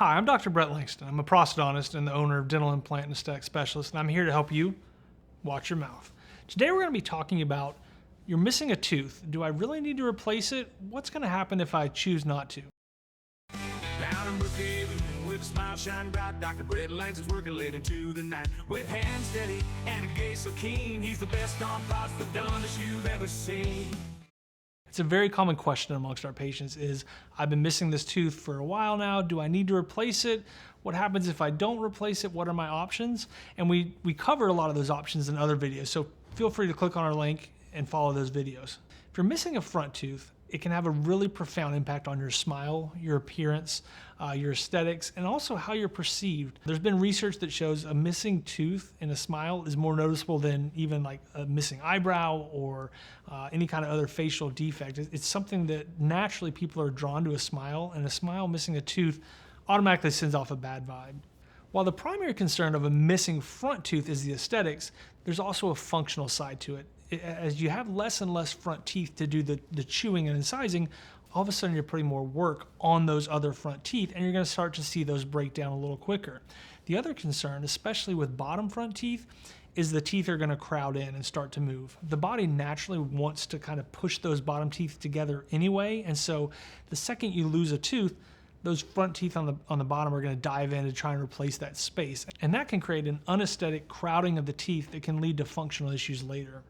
Hi, I'm Dr. Brett Langston. I'm a prosthodontist and the owner of Dental Implant and Aesthetic Specialists, and I'm here to help you watch your mouth. Today we're going to be talking about you're missing a tooth. Do I really need to replace it? What's going to happen if I choose not to? Down in Brookhaven with a smile shining bright, Dr. Brett Langston's working late into the night. With hands steady and a gaze so keen, he's the best on prosthodontist you've ever seen. It's a very common question amongst our patients is, I've been missing this tooth for a while now. Do I need to replace it? What happens if I don't replace it? What are my options? And we cover a lot of those options in other videos, so feel free to click on our link and follow those videos. If you're missing a front tooth, it can have a really profound impact on your smile, your appearance, your aesthetics, and also how you're perceived. There's been research that shows a missing tooth in a smile is more noticeable than even like a missing eyebrow or any kind of other facial defect. It's something that naturally people are drawn to a smile, and a smile missing a tooth automatically sends off a bad vibe. While the primary concern of a missing front tooth is the aesthetics, there's also a functional side to it. As you have less and less front teeth to do the chewing and incising, all of a sudden you're putting more work on those other front teeth, and you're going to start to see those break down a little quicker. The other concern, especially with bottom front teeth, is the teeth are going to crowd in and start to move. The body naturally wants to kind of push those bottom teeth together anyway, and so the second you lose a tooth, those front teeth on the bottom are going to dive in to try and replace that space. And that can create an unaesthetic crowding of the teeth that can lead to functional issues later.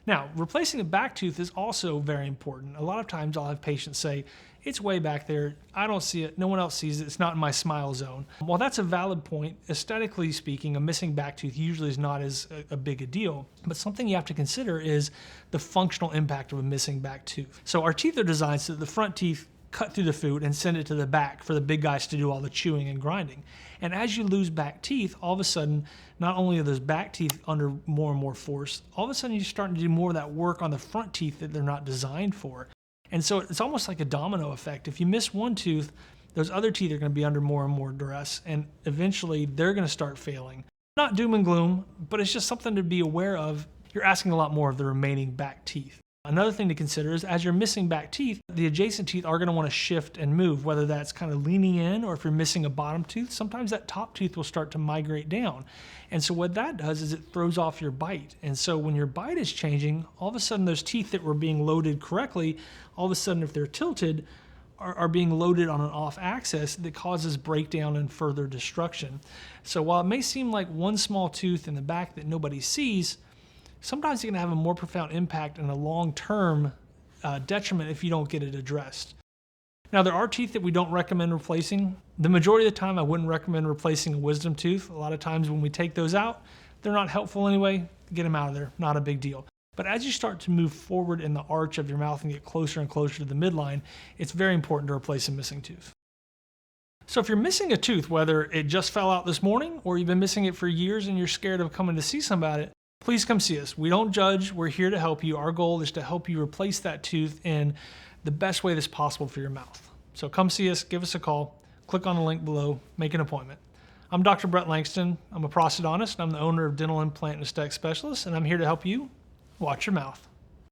Now, replacing a back tooth is also very important. A lot of times I'll have patients say, it's way back there, I don't see it, no one else sees it, it's not in my smile zone. While that's a valid point, aesthetically speaking, a missing back tooth usually is not as a big a deal, but something you have to consider is the functional impact of a missing back tooth. So our teeth are designed so that the front teeth cut through the food and send it to the back for the big guys to do all the chewing and grinding. And as you lose back teeth, all of a sudden, not only are those back teeth under more and more force, all of a sudden you're starting to do more of that work on the front teeth that they're not designed for. And so it's almost like a domino effect. If you miss one tooth, those other teeth are going to be under more and more duress, and eventually they're going to start failing. Not doom and gloom, but it's just something to be aware of. You're asking a lot more of the remaining back teeth. Another thing to consider is as you're missing back teeth, the adjacent teeth are going to want to shift and move, whether that's kind of leaning in or if you're missing a bottom tooth, sometimes that top tooth will start to migrate down. And so what that does is it throws off your bite. And so when your bite is changing, all of a sudden those teeth that were being loaded correctly, all of a sudden if they're tilted, are being loaded on an off axis that causes breakdown and further destruction. So while it may seem like one small tooth in the back that nobody sees, sometimes it can have a more profound impact and a long-term detriment if you don't get it addressed. Now, there are teeth that we don't recommend replacing. The majority of the time, I wouldn't recommend replacing a wisdom tooth. A lot of times when we take those out, they're not helpful anyway. Get them out of there, not a big deal. But as you start to move forward in the arch of your mouth and get closer and closer to the midline, it's very important to replace a missing tooth. So if you're missing a tooth, whether it just fell out this morning or you've been missing it for years and you're scared of coming to see somebody about it, please come see us. We don't judge. We're here to help you. Our goal is to help you replace that tooth in the best way that's possible for your mouth. So come see us, give us a call, click on the link below, make an appointment. I'm Dr. Brett Langston. I'm a prosthodontist, and I'm the owner of Dental Implant and Aesthetic Specialists, and I'm here to help you watch your mouth.